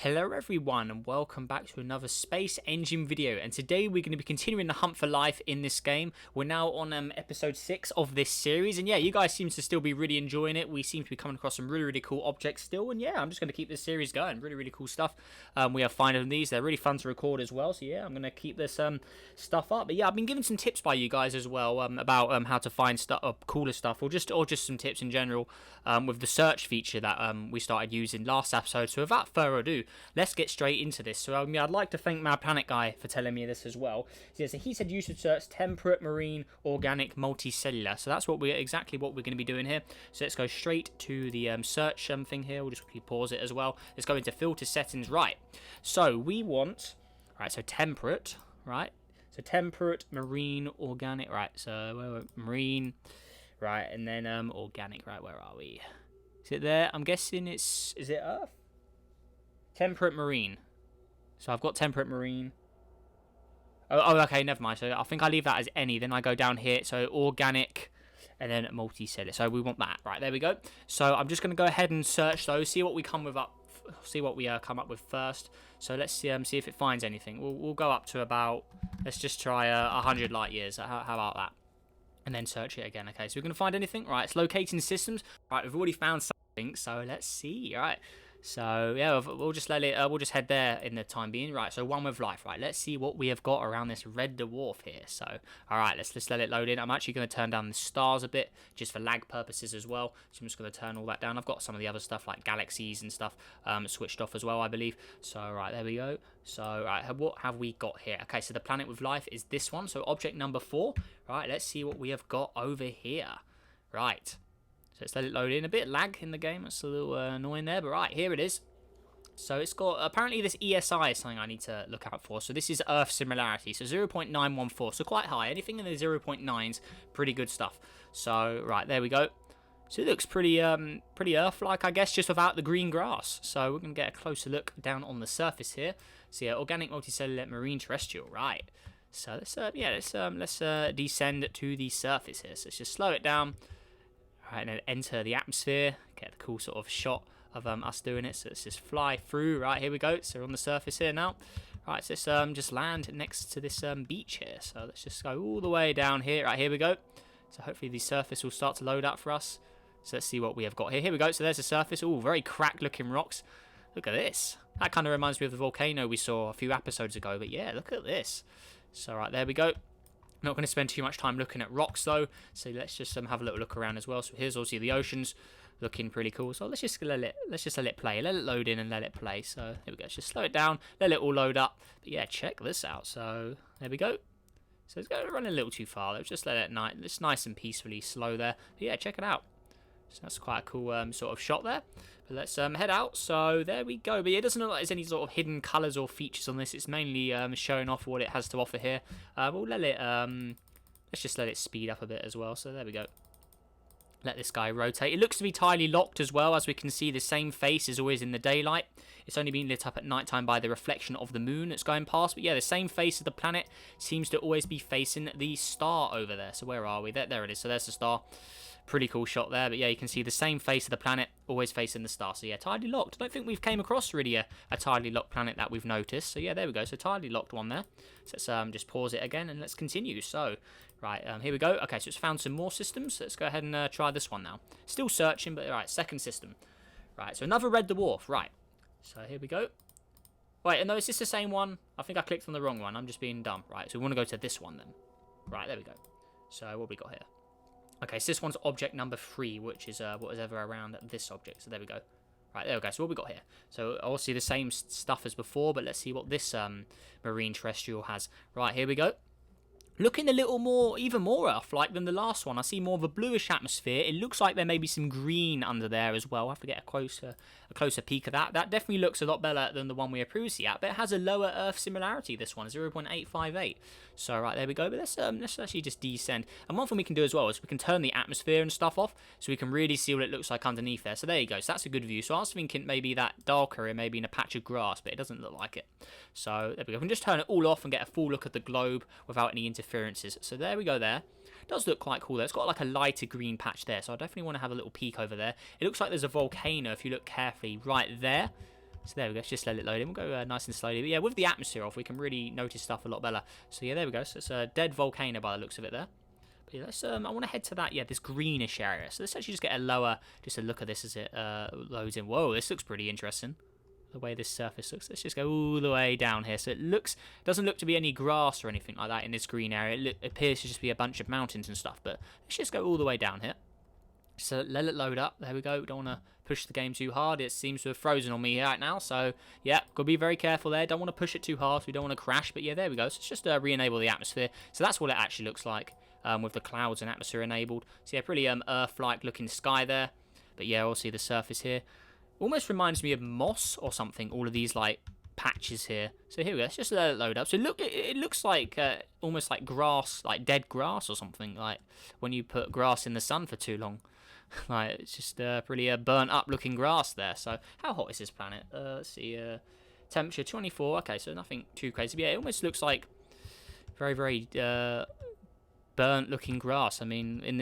Hello everyone and welcome back to another Space Engine video, and today we're going to be continuing the hunt for life in this game. We're now on episode 6 of this series, and yeah, you guys seem to still be really enjoying it. We seem to be coming across some really cool objects still, and yeah, I'm just going to keep this series going. Really cool stuff. We are finding these. They're really fun to record as well, so yeah, I'm going to keep this stuff up. But yeah, I've been given some tips by you guys as well about how to find cooler stuff, or just some tips in general with the search feature that we started using last episode. So without further ado, let's get straight into this. So I'd like to thank Mad Planet Guy for telling me this as well. So he said you should search temperate, marine, organic, multicellular. So that's exactly what we're going to be doing here. So let's go straight to the search thing here. We'll just quickly pause it as well. Let's go into filter settings. Right. So we want, right, so temperate, right? So temperate, marine, organic, right? So marine, right, and then organic, right? Where are we? Is it there? I'm guessing is it Earth? Temperate marine. So I've got temperate marine. Oh, okay, never mind. So I think I leave that as any. Then I go down here. So organic and then multicellular. So we want that. Right, there we go. So I'm just going to go ahead and search those. See what we come up with first. So let's see if it finds anything. We'll go up to about, let's just try 100 light years. How about that? And then search it again. Okay, so we're going to find anything. Right, it's locating systems. Right, we've already found something. So let's see. Right. So yeah, we'll just we'll just head there in the time being. Right, so one with life. Right, let's see what we have got around this red dwarf here. So all right, let's just let it load in. I'm actually going to turn down the stars a bit just for lag purposes as well. So I'm just going to turn all that down. I've got some of the other stuff like galaxies and stuff switched off as well, I believe. So right, there we go. So right, what have we got here? Okay, so the planet with life is this one. So object number 4. Right, let's see what we have got over here. Right. So let's let it load in. A bit lag in the game. That's a little annoying there. But right, here it is. So it's got, apparently this ESI is something I need to look out for. So this is Earth similarity. So 0.914. So quite high. Anything in the 0.9s, pretty good stuff. So right, there we go. So it looks pretty Earth-like, I guess, just without the green grass. So we're going to get a closer look down on the surface here. So yeah, organic, multicellular, marine, terrestrial. Right. So let's descend to the surface here. So let's just slow it down. Right, and then enter the atmosphere, get the cool sort of shot of us doing it. So let's just fly through. Right, here we go. So we're on the surface here now. Right, so let's just land next to this beach here. So let's just go all the way down here. Right, here we go. So hopefully the surface will start to load up for us. So let's see what we have got here. Here we go. So there's the surface. All very cracked looking rocks. Look at this. That kind of reminds me of the volcano we saw a few episodes ago. But yeah, look at this. So right, there we go. Not going to spend too much time looking at rocks though, so let's just have a little look around as well. So here's obviously the oceans, looking pretty cool. So let's just let it play, let it load in and let it play. So here we go. Let's just slow it down, let it all load up. But yeah, check this out. So there we go. So it's going to run a little too far. Let's just let it it's nice and peacefully slow there. But yeah, check it out. So that's quite a cool sort of shot there. But let's head out. So there we go. But yeah, it doesn't look like there's any sort of hidden colours or features on this. It's mainly showing off what it has to offer here. We'll let it, let's just let it speed up a bit as well. So there we go. Let this guy rotate. It looks to be tidally locked as well. As we can see, the same face is always in the daylight. It's only being lit up at nighttime by the reflection of the moon that's going past. But yeah, the same face of the planet seems to always be facing the star over there. So where are we? There it is. So there's the star. Pretty cool shot there. But yeah, you can see the same face of the planet always facing the star. So yeah, tidally locked. I don't think we've came across really a tidally locked planet that we've noticed. So yeah, there we go. So tidally locked one there. So let's just pause it again and let's continue. So right, here we go. Okay, so it's found some more systems. Let's go ahead and try this one now. Still searching, but right, second system. Right, so another red dwarf. Right, so here we go. Wait, no, is this the same one? I think I clicked on the wrong one. I'm just being dumb. Right, so we want to go to this one then. Right, there we go. So what have we got here? Okay, so this one's object number 3, which is what is ever around this object. So there we go. Right, there we go. So what we got here? So obviously the same stuff as before, but let's see what this marine terrestrial has. Right, here we go. Looking a little more, even more Earth-like than the last one. I see more of a bluish atmosphere. It looks like there may be some green under there as well. I have to get a closer peek of that. That definitely looks a lot better than the one we were previously at, but it has a lower Earth similarity, this one, 0.858. So right, there we go. But let's actually just descend. And one thing we can do as well is we can turn the atmosphere and stuff off, so we can really see what it looks like underneath there. So there you go. So that's a good view. So I was thinking maybe that darker area, maybe in a patch of grass, but it doesn't look like it. So there we go. We can just turn it all off and get a full look at the globe without any interferences. So there we go there. It does look quite cool there. It's got like a lighter green patch there, so I definitely want to have a little peek over there. It looks like there's a volcano if you look carefully right there. So there we go. Let's just let it load in. We'll go nice and slowly. But yeah, with the atmosphere off, we can really notice stuff a lot better. So yeah, there we go. So it's a dead volcano by the looks of it there. But yeah, let's, I want to head to that, yeah, this greenish area. So let's actually just get a lower, just a look at this as it loads in. Whoa, this looks pretty interesting. The way this surface looks. Let's just go all the way down here. So it doesn't look to be any grass or anything like that in this green area. It appears to just be a bunch of mountains and stuff. But let's just go all the way down here. So let it load up. There we go. Don't want to push the game too hard. It seems to have frozen on me right now. So yeah, got to be very careful there. Don't want to push it too hard. So we don't want to crash. But yeah, there we go. So let's just re-enable the atmosphere. So that's what it actually looks like with the clouds and atmosphere enabled. So yeah, pretty Earth-like looking sky there. But yeah, obviously the surface here almost reminds me of moss or something. All of these like patches here. So here we go. Let's just let it load up. So look, it looks like almost like grass, like dead grass or something. Like when you put grass in the sun for too long. Like it's just pretty burnt up looking grass there. So how hot is this planet? Let's see. Temperature 24. Okay, so nothing too crazy. But yeah, it almost looks like very burnt looking grass. I mean, in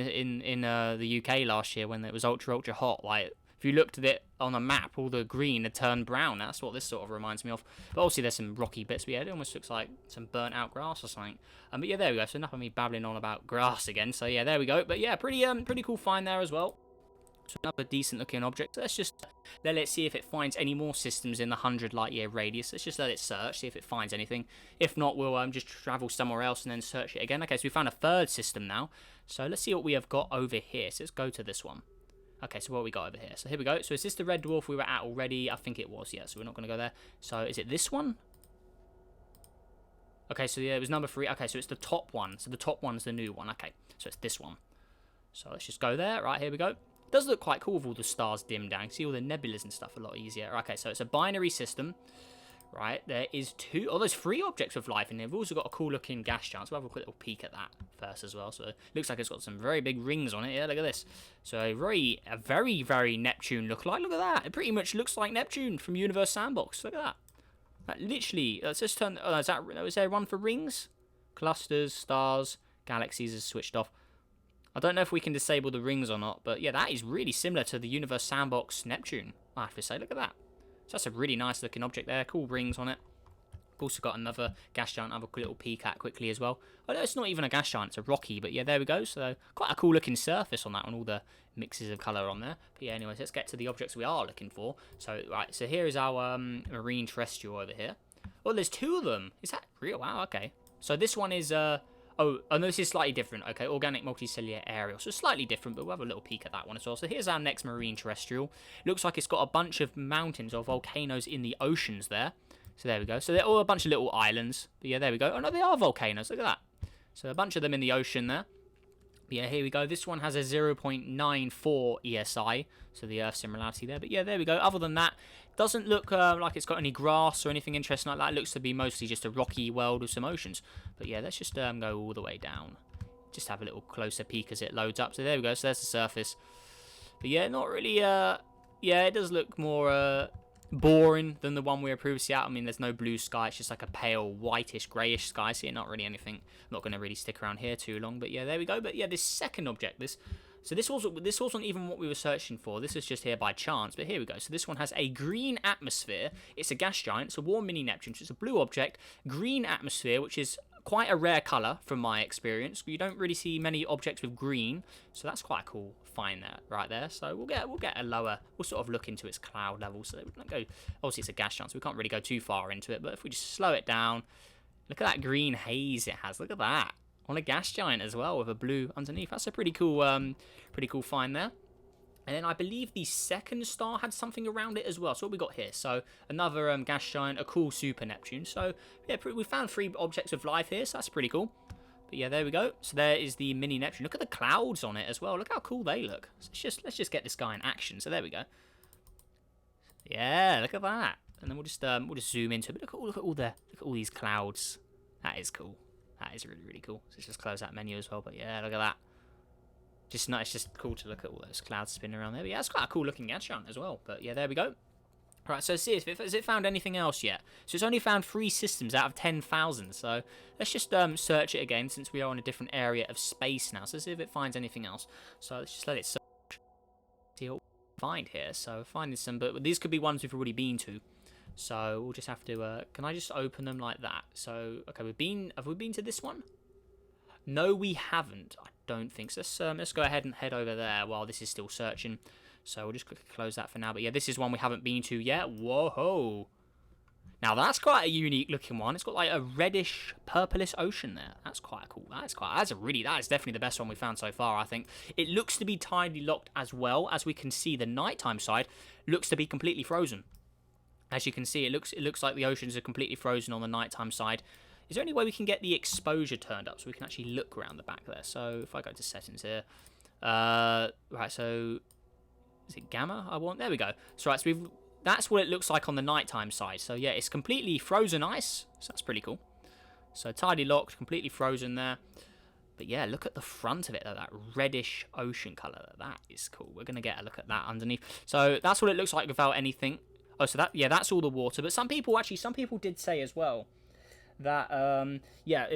the UK last year when it was ultra hot, like if you looked at it on a map, all the green had turned brown. That's what this sort of reminds me of. But obviously there's some rocky bits. But yeah, it almost looks like some burnt out grass or something. But yeah, there we go. So enough of me babbling on about grass again. So yeah, there we go. But yeah, pretty cool find there as well. So another decent looking object. So let's just let it see if it finds any more systems in the 100 light year radius. Let's just let it search, see if it finds anything. If not, we'll just travel somewhere else and then search it again. Okay, so we found a third system now. So let's see what we have got over here. So let's go to this one. Okay, so what we got over here? So here we go. So is this the red dwarf we were at already? I think it was, yeah. So we're not going to go there. So is it this one? Okay, so yeah, it was number 3. Okay, so it's the top one. So the top one's the new one. Okay, so it's this one. So let's just go there. Right, here we go. It does look quite cool with all the stars dimmed down. See all the nebulas and stuff a lot easier. Okay, so it's a binary system. Right, there is there's 3 objects of life in here. We've also got a cool looking gas giant. So we'll have a quick little peek at that first as well. So it looks like it's got some very big rings on it. Yeah, look at this. So a very Neptune look like. Look at that. It pretty much looks like Neptune from Universe Sandbox. Look at that. That literally, let's just turn, is there one for rings? Clusters, stars, galaxies is switched off. I don't know if we can disable the rings or not, but yeah, that is really similar to the Universe Sandbox Neptune, I have to say. Look at that. So that's a really nice looking object there. Cool rings on it. We've also got another gas giant. I'll have a little peek at quickly as well. Oh no, it's not even a gas giant. It's a rocky. But yeah, there we go. So quite a cool looking surface on that one. All the mixes of colour on there. But yeah, anyways, let's get to the objects we are looking for. So, right. So here is our marine terrestrial over here. Oh, there's 2 of them. Is that real? Wow, okay. So this one is... Oh, no, this is slightly different. Okay, organic multicellular aerial. So slightly different, but we'll have a little peek at that one as well. So here's our next marine terrestrial. Looks like it's got a bunch of mountains or volcanoes in the oceans there. So there we go. So they're all a bunch of little islands. But yeah, there we go. Oh no, they are volcanoes. Look at that. So a bunch of them in the ocean there. But yeah, here we go. This one has a 0.94 ESI, so the Earth similarity there. But yeah, there we go. Other than that, doesn't look like it's got any grass or anything interesting like that. It looks to be mostly just a rocky world with some oceans. But yeah, let's just go all the way down. Just have a little closer peek as it loads up. So there we go. So there's the surface. But yeah, not really... yeah, it does look more... boring than the one we were previously at. I mean, there's no blue sky. It's just like a pale whitish greyish sky. So yeah, not really anything. I'm not going to really stick around here too long. But yeah, there we go. But yeah, this second object, this wasn't even what we were searching for. This is just here by chance. But here we go. So this one has a green atmosphere. It's a gas giant. It's a warm mini Neptune. So it's a blue object, green atmosphere, which is quite a rare colour from my experience. You don't really see many objects with green, so that's quite a cool find there, right there. So we'll get a lower, we'll sort of look into its cloud level. So we don't go, obviously it's a gas giant, so we can't really go too far into it. But if we just slow it down, look at that green haze it has. Look at that on a gas giant as well with a blue underneath. That's a pretty cool find there. And then I believe the second star had something around it as well. So what we got here? So another gas giant, a cool super Neptune. So yeah, we found 3 objects of life here. So that's pretty cool. But yeah, there we go. So there is the mini Neptune. Look at the clouds on it as well. Look how cool they look. So let's just get this guy in action. So there we go. Yeah, look at that. And then we'll just zoom into it. But look at all these clouds. That is cool. That is really cool. So let's just close that menu as well. But yeah, look at that. It's just cool to look at all those clouds spinning around there. But yeah, it's quite a cool looking gas giant as well. But yeah, there we go. Right, so see, has it found anything else yet? So it's only found 3 systems out of 10,000. So let's just search it again since we are in a different area of space now. So let's see if it finds anything else. So let's just let it search. See what we find here. So finding some, but these could be ones we've already been to. So we'll just have to, can I just open them like that? So, okay, have we been to this one? No, we haven't. I don't think so. Let's go ahead and head over there while this is still searching. So we'll just quickly close that for now. But yeah, this is one we haven't been to yet. Whoa. Now that's quite a unique looking one. It's got like a reddish, purplish ocean there. That's quite cool. That is definitely the best one we found so far, I think. It looks to be tidally locked as well. As we can see, the nighttime side looks to be completely frozen. As you can see, it looks like the oceans are completely frozen on the nighttime side. Is there any way we can get the exposure turned up so we can actually look around the back there? So if I go to settings here, right, so is it gamma I want? There we go. So right, so that's what it looks like on the nighttime side. So yeah, it's completely frozen ice. So that's pretty cool. So tidally locked, completely frozen there. But yeah, look at the front of it, though, that reddish ocean color. That is cool. We're going to get a look at that underneath. So that's what it looks like without anything. Oh, so that's all the water. But some people did say as well that, yeah,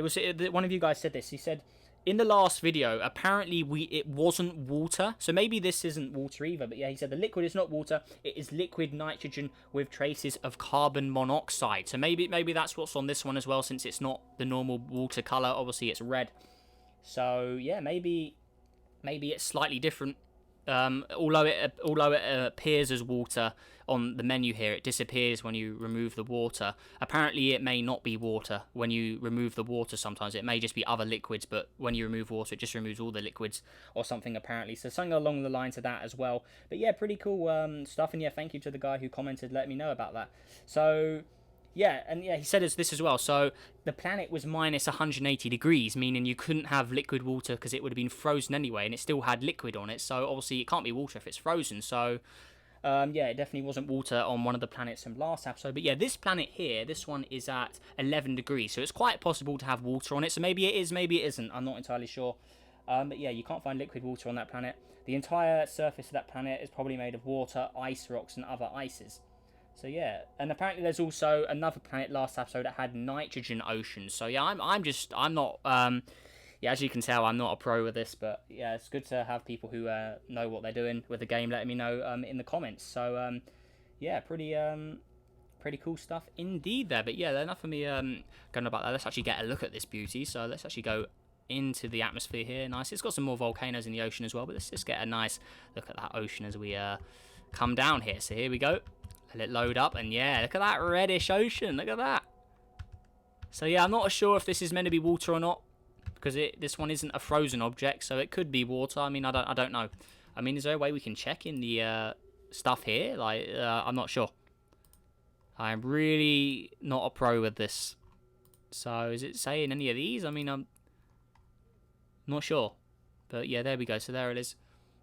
one of you guys said this. He said, in the last video, apparently it wasn't water. So maybe this isn't water either. But yeah, he said the liquid is not water. It is liquid nitrogen with traces of carbon monoxide. So maybe that's what's on this one as well, since it's not the normal water color. Obviously, it's red. So yeah, maybe it's slightly different. Although it appears as water on the menu here, it disappears when you remove the water. Apparently it may not be water when you remove the water. Sometimes it may just be other liquids, but when you remove water, it just removes all the liquids or something, apparently. So something along the lines of that as well. But yeah, pretty cool stuff. And yeah, thank you to the guy who commented, let me know about that. So yeah, and yeah, he said this as well. So the planet was minus 180 degrees, meaning you couldn't have liquid water because it would have been frozen anyway, and it still had liquid on it. So obviously it can't be water if it's frozen. So yeah, it definitely wasn't water on one of the planets from last episode. But yeah, this planet here, this one is at 11 degrees. So it's quite possible to have water on it. So maybe it is, maybe it isn't. I'm not entirely sure. But yeah, you can't find liquid water on that planet. The entire surface of that planet is probably made of water, ice rocks, and other ices. So yeah, and apparently there's also another planet last episode that had nitrogen oceans. So yeah, I'm not yeah, as you can tell, I'm not a pro with this, but yeah, it's good to have people who know what they're doing with the game letting me know in the comments. So yeah, pretty cool stuff indeed there. But yeah, enough of me going about that. Let's actually get a look at this beauty. So let's actually go into the atmosphere here. Nice. It's got some more volcanoes in the ocean as well, but let's just get a nice look at that ocean as we come down here. So here we go. Let it load up, and yeah, look at that reddish ocean. Look at that. So yeah, I'm not sure if this is meant to be water or not, because this one isn't a frozen object, so it could be water. I mean, I don't know. I mean, is there a way we can check in the stuff here? Like, I'm not sure. I'm really not a pro with this. So is it saying any of these? I mean, I'm not sure. But yeah, there we go. So there it is.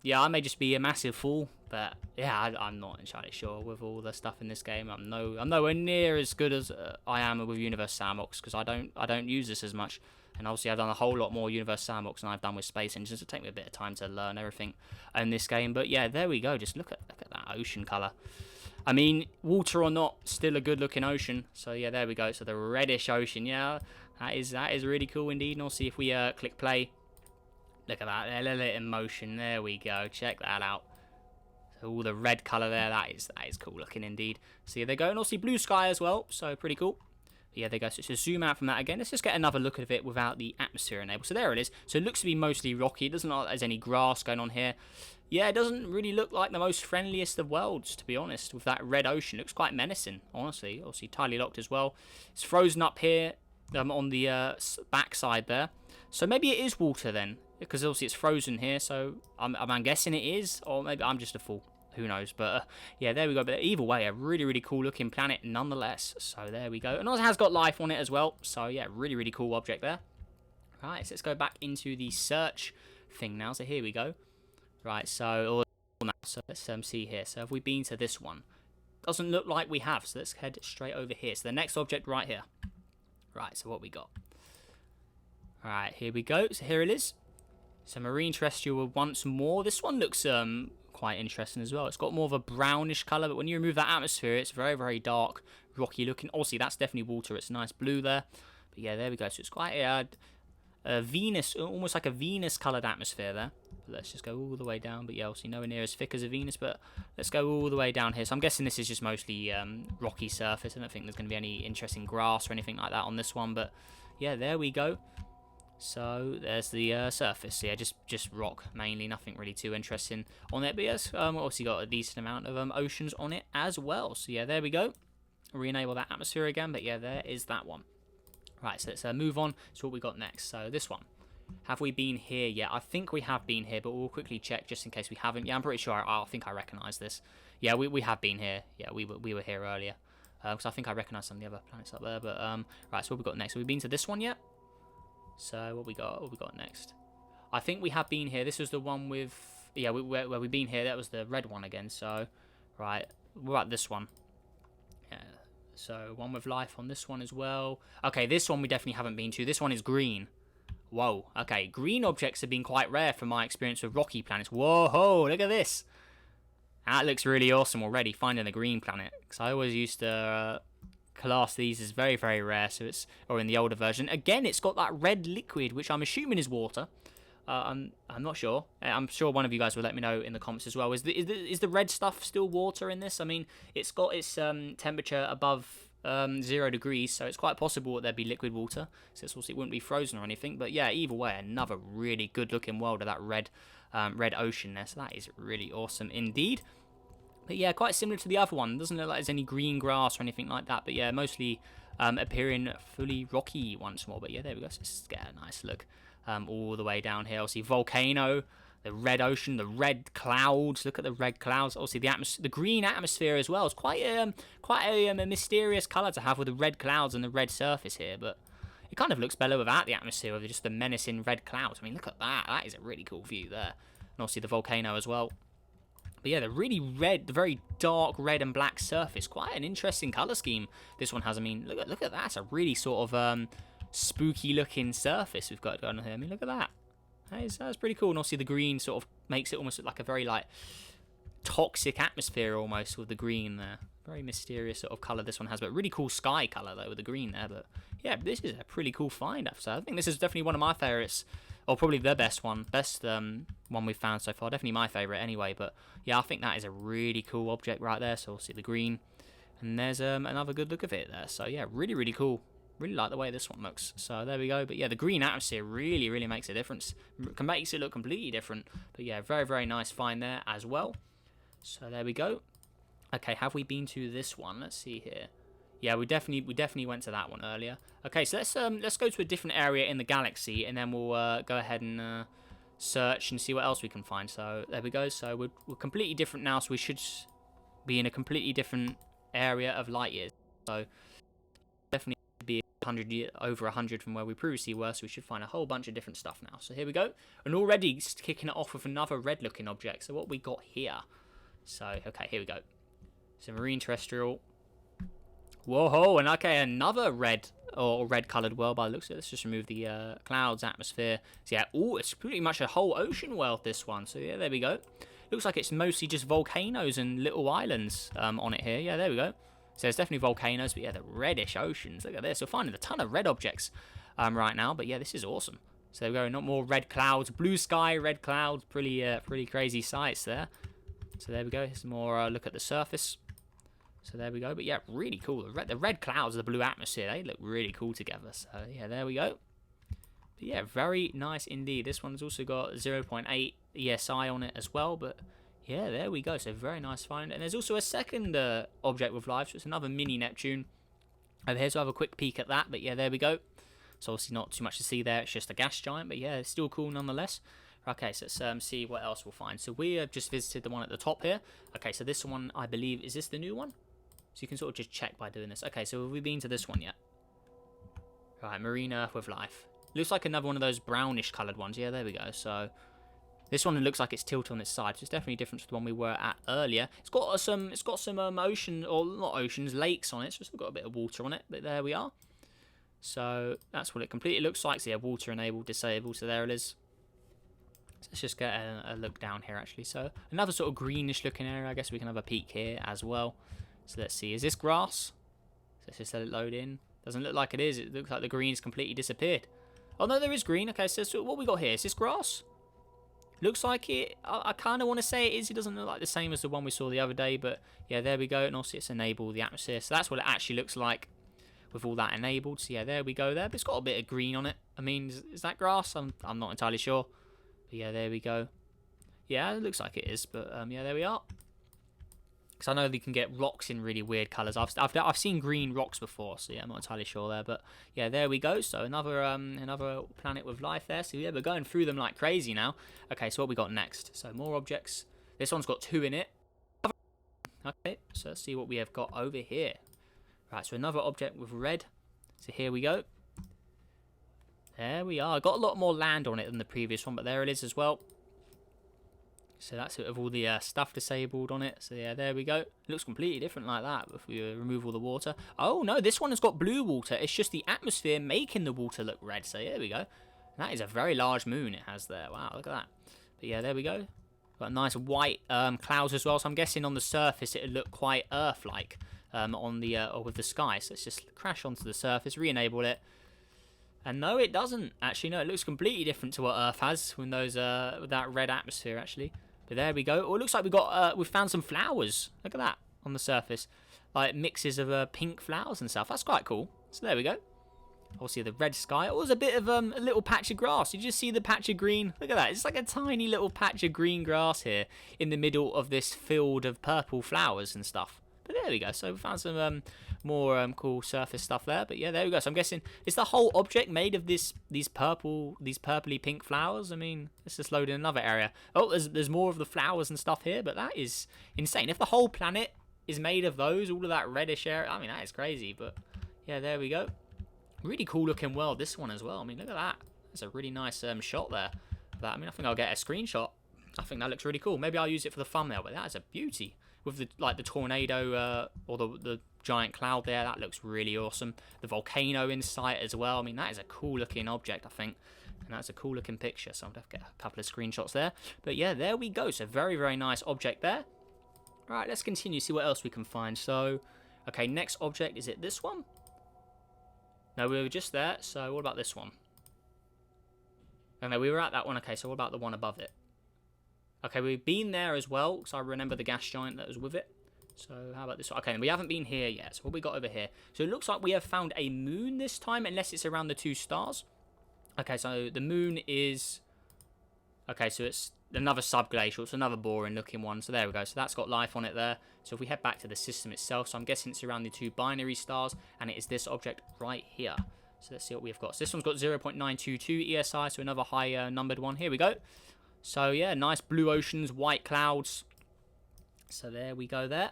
Yeah, I may just be a massive fool, but yeah, I'm not entirely sure with all the stuff in this game. I'm nowhere near as good as I am with Universe Sandbox, because I don't use this as much. And obviously I've done a whole lot more Universe Sandbox than I've done with Space Engines. It'll take me a bit of time to learn everything in this game. But yeah, there we go. Just look at that ocean colour. I mean, water or not, still a good looking ocean. So yeah, there we go. So the reddish ocean, yeah, that is really cool indeed. And also if we click play, look at that, a little in motion. There we go. Check that out. So all the red colour there, that is cool looking indeed. So yeah, there you go. And also blue sky as well. So pretty cool. But yeah, there you go. So just zoom out from that again. Let's just get another look at it without the atmosphere enabled. So there it is. So it looks to be mostly rocky. It doesn't look like there's any grass going on here. Yeah, it doesn't really look like the most friendliest of worlds, to be honest, with that red ocean. It looks quite menacing, honestly. Obviously, tidally locked as well. It's frozen up here on the back side there. So maybe it is water then, because obviously it's frozen here. So I'm guessing it is, or maybe I'm just a fool. Who knows? But yeah, there we go. But either way, a really cool looking planet nonetheless. So there we go. And also has got life on it as well. So yeah, really cool object there. Right, so let's go back into the search thing now. So here we go. Right, so let's see here. So have we been to this one? Doesn't look like we have. So let's head straight over here. So the next object right here. Right, so what we got? Alright, here we go. So here it is. So marine terrestrial once more. This one looks quite interesting as well. It's got more of a brownish colour, but when you remove that atmosphere, it's very dark, rocky looking. Obviously, that's definitely water. It's nice blue there. But yeah, there we go. So it's quite a Venus, almost like a Venus coloured atmosphere there. let's just go all the way down. But yeah, obviously nowhere near as thick as a Venus, but let's go all the way down here. So I'm guessing this is just mostly rocky surface. I don't think there's going to be any interesting grass or anything like that on this one, but yeah, there we go. So there's the surface. Yeah, just rock mainly, nothing really too interesting on it. But yes, obviously got a decent amount of oceans on it as well. So yeah, there we go. Re-enable that atmosphere again, but yeah, there is that one. Right, so let's move on to what we got next. So this one. Have we been here yet? I think we have been here, but we'll quickly check just in case we haven't. Yeah, I'm pretty sure. I think I recognise this. Yeah, we have been here. Yeah, we were here earlier. Because I think I recognise some of the other planets up there. But right, so what we got next? Have we been to this one yet? So what we got next? I think we have been here. This was the one with where we've been here. That was the red one again. So right, we're at this one. Yeah. So one with life on this one as well. Okay, this one we definitely haven't been to. This one is green. Whoa. Okay, green objects have been quite rare from my experience with rocky planets. Whoa, look at this. That looks really awesome already. Finding a green planet, because I always used to class these as very, very rare. So it's, or in the older version, again, it's got that red liquid, which I'm assuming is water. I'm not sure. I'm sure one of you guys will let me know in the comments as well. Is the red stuff still water in this? I mean, it's got its temperature above 0 degrees, so it's quite possible that there'd be liquid water. So it wouldn't be frozen or anything. But yeah, either way, another really good looking world of that red ocean there. So that is really awesome indeed. But yeah, quite similar to the other one. Doesn't look like there's any green grass or anything like that. But yeah, mostly appearing fully rocky once more. But yeah, there we go. So let's get a nice look all the way down here. Obviously, volcano, the red ocean, the red clouds. Look at the red clouds. Obviously, the green atmosphere as well. It's quite a mysterious colour to have with the red clouds and the red surface here. But it kind of looks better without the atmosphere, with just the menacing red clouds. I mean, look at that. That is a really cool view there. And obviously, the volcano as well. But yeah, the really red, the very dark red and black surface. Quite an interesting colour scheme this one has. I mean, look at that. It's a really sort of spooky looking surface we've got going on here. I mean, look at that. That's pretty cool. And obviously the green sort of makes it almost look like a very like toxic atmosphere almost with the green there. Very mysterious sort of colour this one has, but really cool sky colour though with the green there. But yeah, this is a pretty cool find. So I think this is definitely one of my favourites, or probably the best one we've found so far. Definitely my favourite anyway. But yeah, I think that is a really cool object right there. So we'll see the green, and there's another good look of it there. So yeah, really, really cool. Really like the way this one looks. So there we go. But yeah, the green atmosphere really, really makes a difference. Makes it look completely different. But yeah, very, very nice find there as well. So there we go. Okay, have we been to this one? Let's see here. Yeah, we definitely went to that one earlier. Okay, so let's go to a different area in the galaxy, and then we'll go ahead and search and see what else we can find. So there we go. So we're completely different now. So we should be in a completely different area of light years. So definitely be over 100 from where we previously were, so we should find a whole bunch of different stuff now. So here we go, and already kicking it off with another red looking object. So what we got here, so okay, here we go. So marine terrestrial, whoa, and okay, another red or red coloured world by the looks of it. Let's just remove the clouds, atmosphere. So yeah, it's pretty much a whole ocean world, this one. So yeah, there we go. Looks like it's mostly just volcanoes and little islands on it here. Yeah, there we go. So there's definitely volcanoes, but yeah, the reddish oceans. Look at this. We're finding a ton of red objects right now, but yeah, this is awesome. So there we go. Not more red clouds, blue sky, red clouds. Pretty crazy sights there. So there we go. Here's more look at the surface. So there we go. But yeah, really cool. The red clouds, the blue atmosphere, they look really cool together. So yeah, there we go. But yeah, very nice indeed. This one's also got 0.8 ESI on it as well, but yeah, there we go. So very nice find. And there's also a second object with life. So it's another mini Neptune over here. So I'll have a quick peek at that. But yeah, there we go. So obviously not too much to see there. It's just a gas giant. But yeah, it's still cool nonetheless. Okay, so let's see what else we'll find. So we have just visited the one at the top here. Okay, so this one, I believe, is this the new one? So you can sort of just check by doing this. Okay, so have we been to this one yet? Right, marine earth with life. Looks like another one of those brownish coloured ones. Yeah, there we go. So this one looks like it's tilted on its side. So it's definitely different to the one we were at earlier. It's got some ocean, or not oceans, lakes on it. So it's got a bit of water on it. But there we are. So that's what it completely looks like. So yeah, water enabled, disabled. So there it is. So let's just get a look down here actually. So another sort of greenish looking area. I guess we can have a peek here as well. So let's see. Is this grass? So let's just let it load in. Doesn't look like it is. It looks like the green's completely disappeared. Oh no, there is green. Okay, so what we got here? Is this grass? Looks like it. I kind of want to say it is. It doesn't look like the same as the one we saw the other day, but yeah, there we go. And also it's enable the atmosphere. So that's what it actually looks like with all that enabled. So yeah, there we go there. But it's got a bit of green on it. I mean, is that grass? I'm not entirely sure. But yeah, there we go. Yeah, it looks like it is. But yeah, there we are. Because I know they can get rocks in really weird colours. I've seen green rocks before, so yeah, I'm not entirely sure there. But yeah, there we go. So another planet with life there. So yeah, we're going through them like crazy now. Okay, so what we got next? So more objects. This one's got 2 in it. Okay, so let's see what we have got over here. Right, so another object with red. So here we go. There we are. Got a lot more land on it than the previous one, but there it is as well. So that's it with all the stuff disabled on it. So yeah, there we go. It looks completely different like that if we remove all the water. Oh no, this one has got blue water. It's just the atmosphere making the water look red. So there we go. And that is a very large moon it has there. Wow, look at that. But yeah, there we go. Got nice white clouds as well. So I'm guessing on the surface it would look quite Earth-like on the or with the sky. So let's just crash onto the surface, re-enable it. And no, it doesn't. Actually, no, it looks completely different to what Earth has with those with that red atmosphere actually. But there we go. Oh, it looks like we've found some flowers. Look at that on the surface, like mixes of pink flowers and stuff. That's quite cool. So there we go. Obviously the red sky. Oh, there's a bit of a little patch of grass. Did you see the patch of green? Look at that. It's like a tiny little patch of green grass here in the middle of this field of purple flowers and stuff. But there we go. So we found some more cool surface stuff there. But yeah, there we go. So I'm guessing is the whole object made of these purpley pink flowers? I mean, let's just load in another area. Oh, there's more of the flowers and stuff here, but that is insane. If the whole planet is made of those, all of that reddish area, I mean, that is crazy. But yeah, there we go. Really cool looking world, this one as well. I mean, look at that. That's a really nice shot there. That, I mean, I think I'll get a screenshot. I think that looks really cool. Maybe I'll use it for the thumbnail, but that is a beauty. With the tornado or the giant cloud there, that looks really awesome. The volcano in sight as well. I mean, that is a cool looking object, I think. And that's a cool looking picture, so I'm going to get a couple of screenshots there. But yeah, there we go. So very, very nice object there. Right, let's continue, see what else we can find. So, okay, next object, is it this one? No, we were just there, so what about this one? Oh, no, we were at that one. Okay, so what about the one above it? Okay, we've been there as well, because I remember the gas giant that was with it. So how about this one? Okay, we haven't been here yet, so what we got over here? So it looks like we have found a moon this time, unless it's around the 2 stars. Okay, so the moon is... Okay, so it's another subglacial. It's another boring looking one. So there we go. So that's got life on it there. So if we head back to the system itself, so I'm guessing it's around the 2 binary stars, and it is this object right here. So let's see what we've got. So this one's got 0.922 ESI, so another high numbered one. Here we go. So yeah, nice blue oceans, white clouds. So there we go there.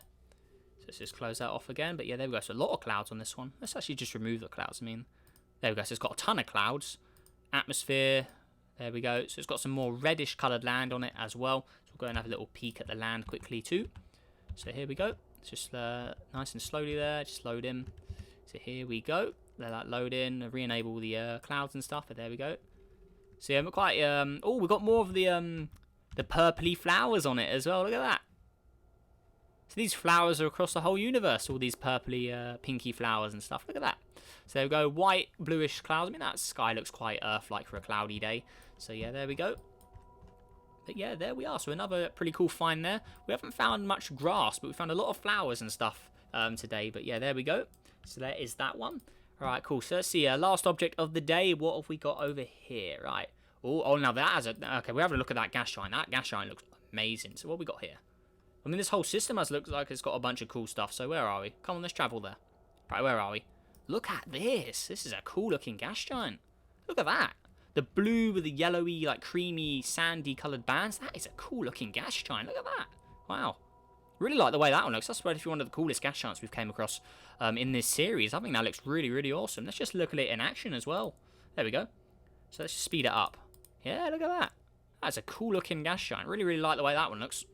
So let's just close that off again. But yeah, there we go. So a lot of clouds on this one. Let's actually just remove the clouds. I mean, there we go. So it's got a ton of clouds. Atmosphere. There we go. So it's got some more reddish coloured land on it as well. So we'll go and have a little peek at the land quickly too. So here we go. It's just nice and slowly there. Just load in. So here we go. Let that load in. Re-enable the clouds and stuff. But there we go. So yeah, we're quite... oh, we've got more of the purpley flowers on it as well. Look at that. So these flowers are across the whole universe. All these purpley, pinky flowers and stuff. Look at that. So there we go. White, bluish clouds. I mean, that sky looks quite Earth-like for a cloudy day. So yeah, there we go. But yeah, there we are. So another pretty cool find there. We haven't found much grass, but we found a lot of flowers and stuff today. But yeah, there we go. So there is that one. All right, cool. So let's see. Last object of the day. What have we got over here? Right. Oh, now that has a... Okay, we're having a look at that gas giant. That gas giant looks amazing. So what have we got here? I mean, this whole system looks like it's got a bunch of cool stuff. So where are we? Come on, let's travel there. Right, where are we? Look at this. This is a cool-looking gas giant. Look at that. The blue with the yellowy, like creamy, sandy coloured bands. That is a cool-looking gas giant. Look at that. Wow. Really like the way that one looks. That's probably one of the coolest gas giants we've came across in this series. I think that looks really, really awesome. Let's just look at it in action as well. There we go. So let's just speed it up. Yeah, look at that. That's a cool-looking gas giant. Really, really like the way that one looks.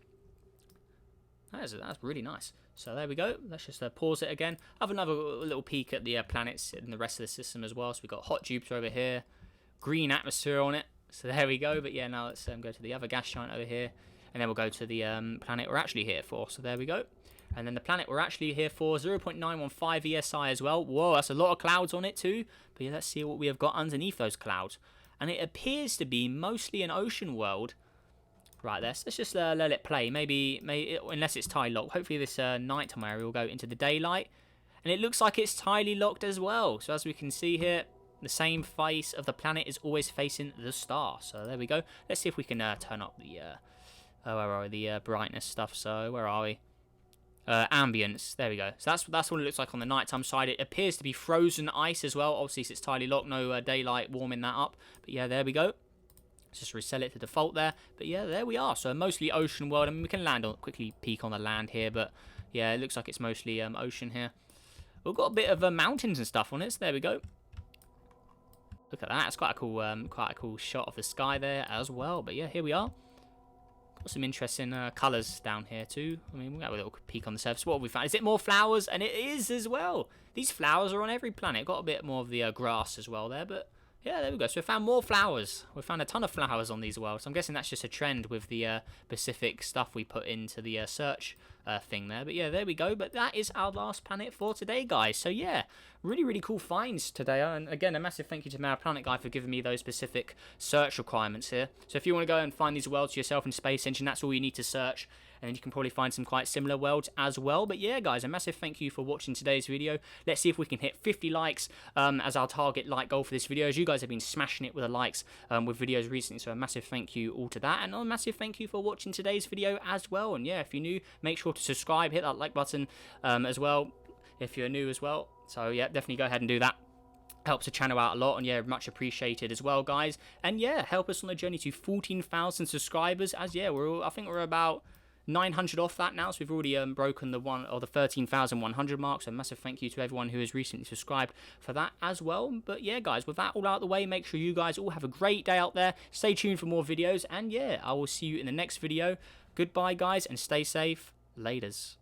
That's really nice. So there we go. Let's just pause it again. Have another little peek at the planets in the rest of the system as well. So we've got hot Jupiter over here. Green atmosphere on it. So there we go. But yeah, now let's go to the other gas giant over here. And then we'll go to the planet we're actually here for. So there we go. And then the planet we're actually here for, 0.915 ESI as well. Whoa, that's a lot of clouds on it too. But yeah, let's see what we have got underneath those clouds. And it appears to be mostly an ocean world. Right, let's just let it play. Maybe unless it's tie locked. Hopefully this nighttime area will go into the daylight. And it looks like it's tidally locked as well. So as we can see here, the same face of the planet is always facing the star. So there we go. Let's see if we can turn up the where are we? The brightness stuff. So where are we? Ambience. There we go. So that's what it looks like on the nighttime side. It appears to be frozen ice as well. Obviously, it's tidally locked. No daylight warming that up. But yeah, there we go. Let's just reset it to default there. But yeah, there we are. So mostly ocean world. I mean, we can quickly peek on the land here. But yeah, it looks like it's mostly ocean here. We've got a bit of mountains and stuff on it. So there we go. Look at that. It's quite a cool shot of the sky there as well. But yeah, here we are. Got some interesting colours down here too. I mean, we'll have a little peek on the surface. What have we found? Is it more flowers? And it is as well. These flowers are on every planet. Got a bit more of the grass as well there. But yeah, there we go. So we found more flowers. We found a ton of flowers on these worlds. I'm guessing that's just a trend with the Pacific stuff we put into the search thing there. But yeah, there we go. But that is our last planet for today, guys. So yeah, really cool finds today. And again, a massive thank you to Mad Planet Guy for giving me those specific search requirements here. So if you want to go and find these worlds yourself in Space Engine, that's all you need to search. And then you can probably find some quite similar worlds as well. But yeah, guys, a massive thank you for watching today's video. Let's see if we can hit 50 likes as our target like goal for this video. As you guys have been smashing it with the likes with videos recently. So a massive thank you all to that. And a massive thank you for watching today's video as well. And yeah, if you're new, make sure to subscribe, hit that like button as well if you're new as well. So yeah, definitely go ahead and do that. Helps the channel out a lot, and yeah, much appreciated as well, guys. And yeah, help us on the journey to 14,000 subscribers. As yeah, I think we're about 900 off that now, so we've already broken the 13,100 mark. So massive thank you to everyone who has recently subscribed for that as well. But yeah, guys, with that all out the way, make sure you guys all have a great day out there. Stay tuned for more videos, and yeah, I will see you in the next video. Goodbye, guys, and stay safe. Laters.